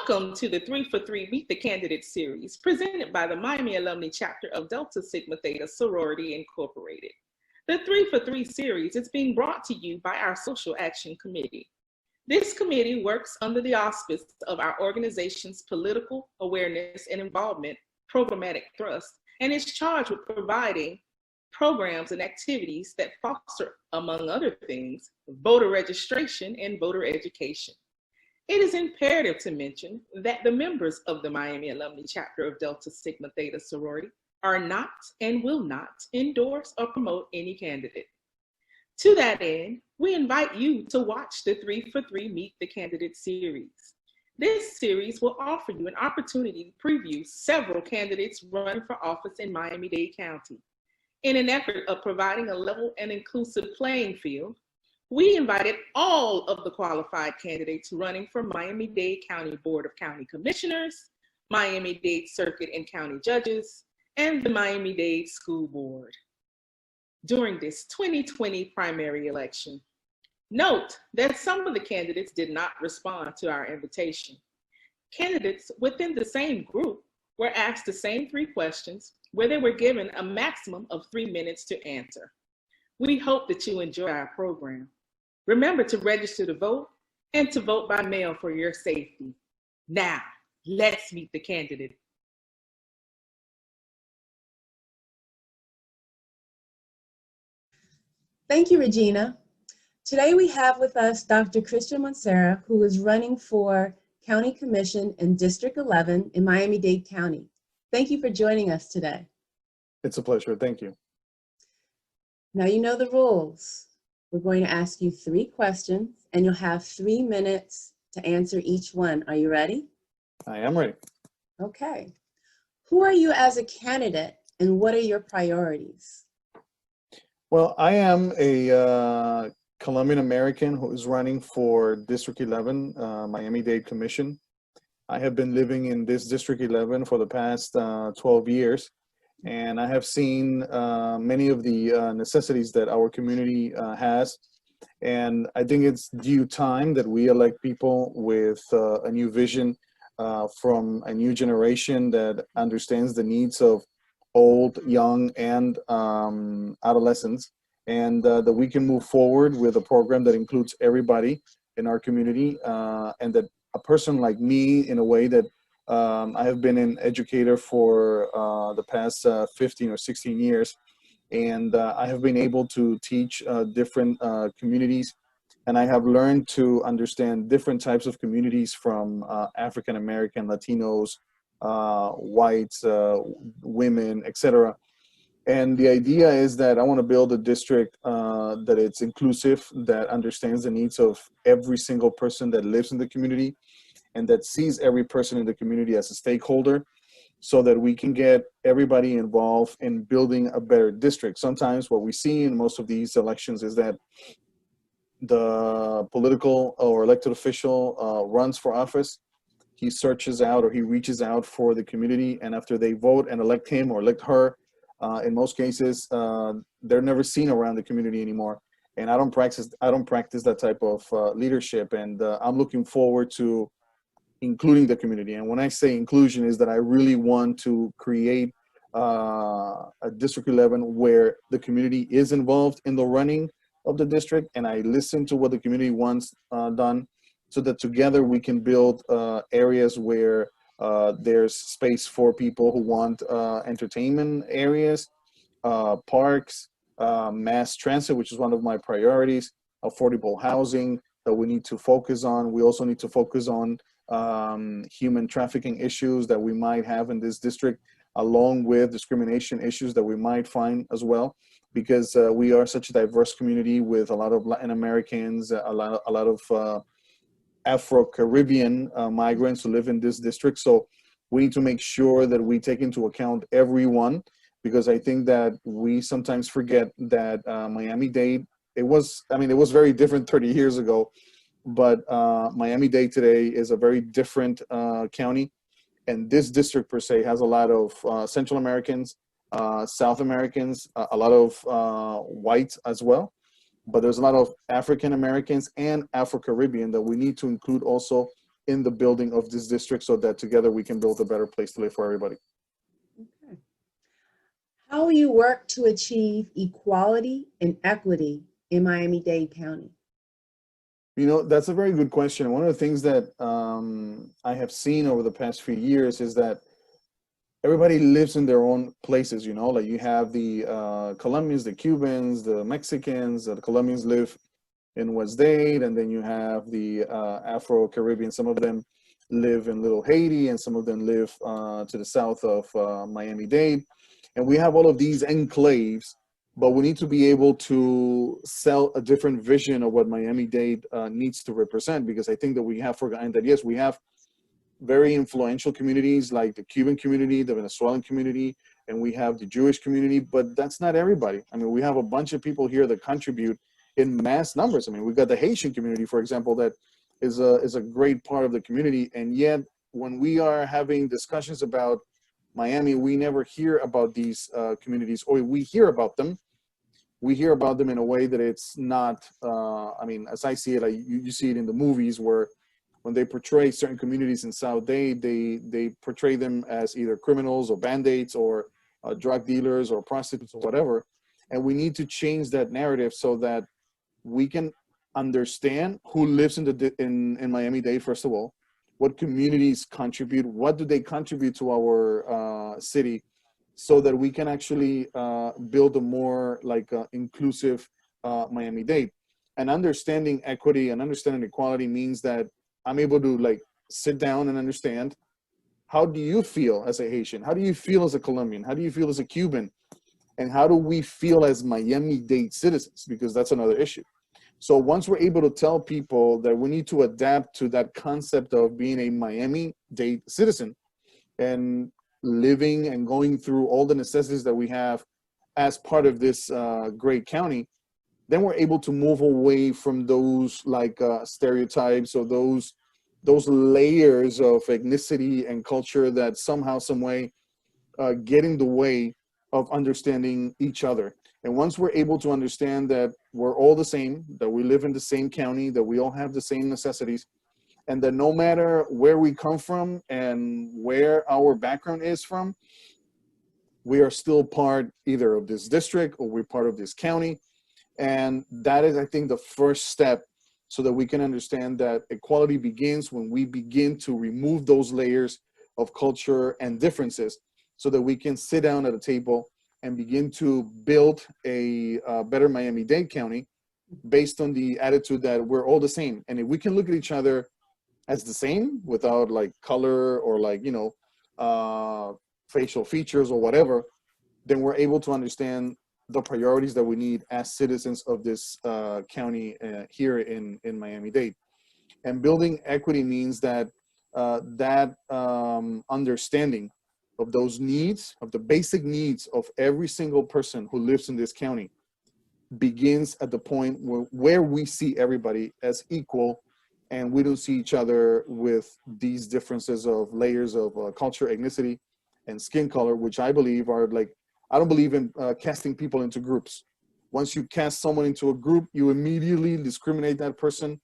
Welcome to the 3 for 3 Meet the Candidates series presented by the Miami Alumni Chapter of Delta Sigma Theta Sorority Incorporated. The 3 for 3 series is being brought to you by our Social Action Committee. This committee works under the auspice of our organization's political awareness and involvement programmatic thrust and is charged with providing programs and activities that foster, among other things, voter registration and voter education. It is imperative to mention that the members of the Miami Alumni Chapter of Delta Sigma Theta Sorority are not and will not endorse or promote any candidate. To that end, we invite you to watch the 3 for 3 Meet the Candidates series. This series will offer you an opportunity to preview several candidates running for office in Miami-Dade County. In an effort of providing a level and inclusive playing field, we invited all of the qualified candidates running for Miami-Dade County Board of County Commissioners, Miami-Dade Circuit and County Judges, and the Miami-Dade School Board during this 2020 primary election. Note that some of the candidates did not respond to our invitation. Candidates within the same group were asked the same 3 questions where they were given a maximum of 3 minutes to answer. We hope that you enjoy our program. Remember to register to vote and to vote by mail for your safety. Now, let's meet the candidate. Thank you, Regina. Today we have with us Dr. Cristhian Mancera, who is running for County Commission in District 11 in Miami-Dade County. Thank you for joining us today. It's a pleasure. Thank you. Now you know the rules. We're going to ask you 3 questions, and you'll have 3 minutes to answer each one. Are you ready? I am ready. Okay. Who are you as a candidate, and what are your priorities? Well, I am a Colombian American who is running for District 11, Miami-Dade Commission. I have been living in this District 11 for the past 12 years. And I have seen many of the necessities that our community has. And I think it's due time that we elect people with a new vision from a new generation that understands the needs of old, young, and adolescents, and that we can move forward with a program that includes everybody in our community, and that a person like me, in a way that I have been an educator for the past 15 or 16 years, and I have been able to teach different communities, and I have learned to understand different types of communities from African American, Latinos, whites, women, etc. And the idea is that I want to build a district that it's inclusive, that understands the needs of every single person that lives in the community, and that sees every person in the community as a stakeholder, so that we can get everybody involved in building a better district. Sometimes what we see in most of these elections is that the political or elected official runs for office, he searches out or he reaches out for the community, and after they vote and elect him or elect her, in most cases, they're never seen around the community anymore. And I don't practice that type of leadership, and I'm looking forward to including the community. And when I say inclusion, is that I really want to create a District 11 where the community is involved in the running of the district, and I listen to what the community wants done, so that together we can build areas where there's space for people who want entertainment areas, parks, mass transit, which is one of my priorities, affordable housing that we need to focus on. We also need to focus on human trafficking issues that we might have in this district, along with discrimination issues that we might find as well, because we are such a diverse community with a lot of Latin Americans, a lot of Afro-Caribbean migrants who live in this district. So we need to make sure that we take into account everyone, because I think that we sometimes forget that Miami-Dade, it was very different 30 years ago, but Miami-Dade today is a very different county. And this district per se has a lot of Central Americans, South Americans, a lot of whites as well. But there's a lot of African Americans and Afro-Caribbean that we need to include also in the building of this district so that together we can build a better place to live for everybody. Okay. How will you work to achieve equality and equity in Miami-Dade County? You know, that's a very good question. One of the things that I have seen over the past few years is that everybody lives in their own places, you know, like you have the Colombians, the Cubans, the Mexicans, the Colombians live in West Dade, and then you have the Afro-Caribbean. Some of them live in Little Haiti, and some of them live to the south of Miami-Dade. And we have all of these enclaves, but we need to be able to sell a different vision of what Miami-Dade needs to represent, because I think that we have forgotten that, yes, we have very influential communities like the Cuban community, the Venezuelan community, and we have the Jewish community, but that's not everybody. I mean, we have a bunch of people here that contribute in mass numbers. I mean, we've got the Haitian community, for example, that is a great part of the community. And yet, when we are having discussions about Miami, we never hear about these communities, or we hear about them. We hear about them in a way that it's not, I mean, as I see it, like you see it in the movies where when they portray certain communities in South Dade, they portray them as either criminals or bandits or drug dealers or prostitutes or whatever. And we need to change that narrative so that we can understand who lives in Miami-Dade, first of all, what communities contribute, what do they contribute to our city, so that we can actually build a more like inclusive Miami-Dade. And understanding equity and understanding equality means that I'm able to like sit down and understand, how do you feel as a Haitian? How do you feel as a Colombian? How do you feel as a Cuban? And how do we feel as Miami-Dade citizens? Because that's another issue. So once we're able to tell people that we need to adapt to that concept of being a Miami-Dade citizen and living and going through all the necessities that we have as part of this great county, then we're able to move away from those like stereotypes or those layers of ethnicity and culture that somehow, some way get in the way of understanding each other. And once we're able to understand that we're all the same, that we live in the same county, that we all have the same necessities, and that no matter where we come from and where our background is from, we are still part either of this district or we're part of this county. And that is, I think, the first step so that we can understand that equality begins when we begin to remove those layers of culture and differences so that we can sit down at a table and begin to build a better Miami-Dade County based on the attitude that we're all the same. And if we can look at each other as the same without like color or like, you know, facial features or whatever, then we're able to understand the priorities that we need as citizens of this county here in Miami-Dade. And building equity means that understanding of those needs, of the basic needs of every single person who lives in this county, begins at the point where we see everybody as equal and we don't see each other with these differences of layers of culture, ethnicity, and skin color, which I believe are like, I don't believe in casting people into groups. Once you cast someone into a group, you immediately discriminate that person,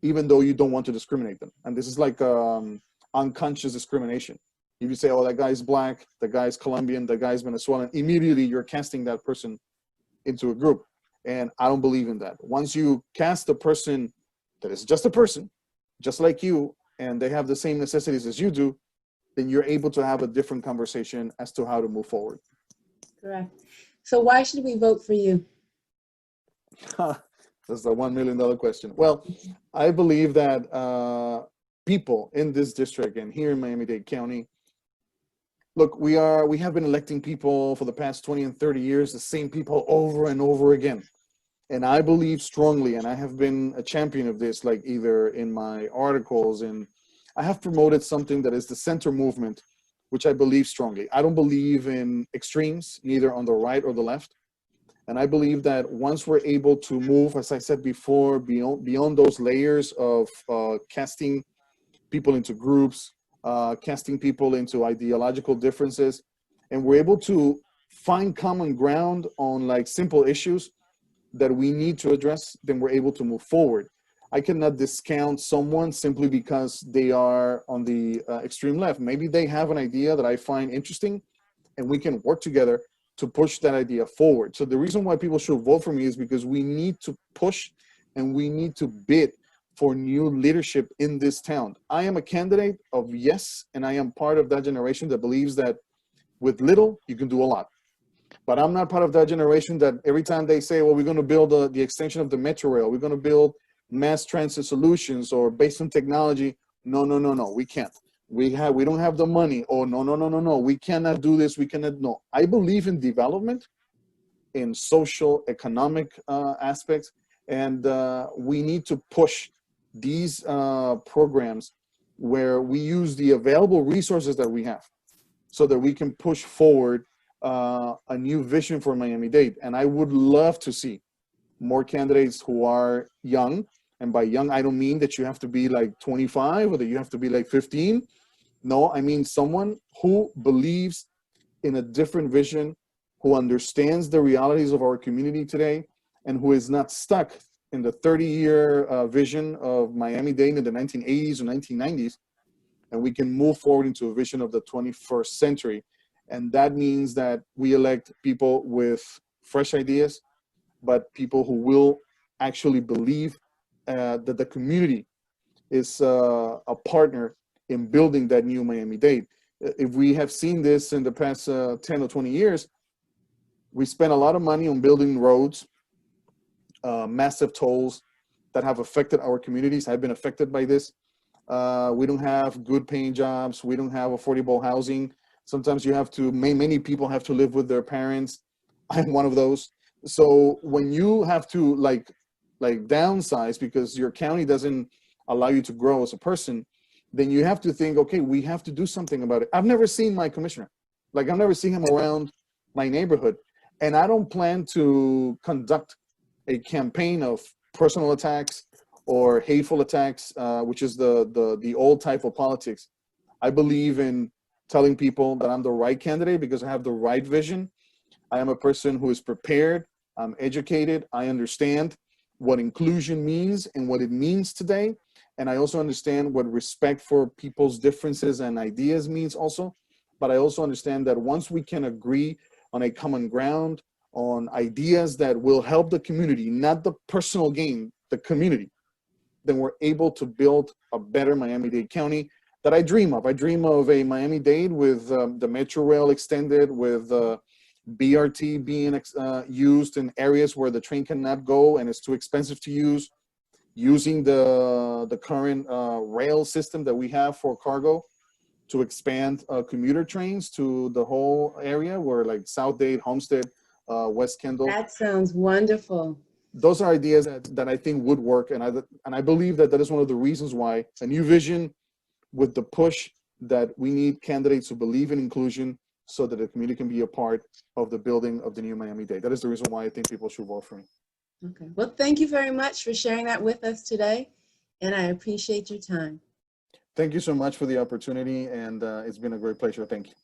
even though you don't want to discriminate them. And this is like unconscious discrimination. If you say, oh, that guy's black, the guy's Colombian, the guy's Venezuelan, immediately you're casting that person into a group. And I don't believe in that. Once you cast a person that is just a person, just like you, and they have the same necessities as you do, then you're able to have a different conversation as to how to move forward. Correct. So why should we vote for you? That's the $1 million question. Well, I believe that people in this district and here in Miami-Dade County, look, we have been electing people for the past 20 and 30 years, the same people over and over again. And I believe strongly, and I have been a champion of this, like either in my articles, and I have promoted something that is the center movement, which I believe strongly. I don't believe in extremes, neither on the right or the left. And I believe that once we're able to move, as I said before, beyond those layers of casting people into groups, casting people into ideological differences, and we're able to find common ground on like simple issues that we need to address, then we're able to move forward. I cannot discount someone simply because they are on the extreme left. Maybe they have an idea that I find interesting, and we can work together to push that idea forward. So the reason why people should vote for me is because we need to push and we need to bid for new leadership in this town. I am a candidate of yes, and I am part of that generation that believes that with little, you can do a lot. But I'm not part of that generation that every time they say, well, we're going to build the extension of the metro rail, we're going to build mass transit solutions or based on technology. No, we can't. We don't have the money. Oh, no, we cannot do this. We cannot. No, I believe in development, in social, economic aspects, and we need to push these programs where we use the available resources that we have so that we can push forward a new vision for Miami-Dade. And I would love to see more candidates who are young. And by young, I don't mean that you have to be like 25 or that you have to be like 15. No, I mean someone who believes in a different vision, who understands the realities of our community today, and who is not stuck in the 30-year vision of Miami-Dade in the 1980s or 1990s. And we can move forward into a vision of the 21st century. And that means that we elect people with fresh ideas, but people who will actually believe that the community is a partner in building that new Miami-Dade. If we have seen this in the past 10 or 20 years, we spent a lot of money on building roads, massive tolls that have affected our communities. I've been affected by this. We don't have good paying jobs. We don't have affordable housing. Sometimes you have to, many people have to live with their parents. I'm one of those. So when you have to like downsize because your county doesn't allow you to grow as a person, then you have to think, okay, we have to do something about it. I've never seen my commissioner. Like I've never seen him around my neighborhood. And I don't plan to conduct a campaign of personal attacks or hateful attacks, which is the old type of politics. I believe in telling people that I'm the right candidate because I have the right vision. I am a person who is prepared, I'm educated, I understand what inclusion means and what it means today. And I also understand what respect for people's differences and ideas means also. But I also understand that once we can agree on a common ground, on ideas that will help the community, not the personal gain, the community, then we're able to build a better Miami-Dade County that I dream of. I dream of a Miami-Dade with the metro rail extended, with BRT being used in areas where the train cannot go and it's too expensive to use, using the current rail system that we have for cargo to expand commuter trains to the whole area where like South Dade, Homestead, West Kendall. That sounds wonderful. Those are ideas that I think would work. And I believe that is one of the reasons why a new vision with the push that we need candidates who believe in inclusion so that the community can be a part of the building of the new Miami-Dade. That is the reason why I think people should vote for me. Okay. Well, thank you very much for sharing that with us today. And I appreciate your time. Thank you so much for the opportunity. And it's been a great pleasure. Thank you.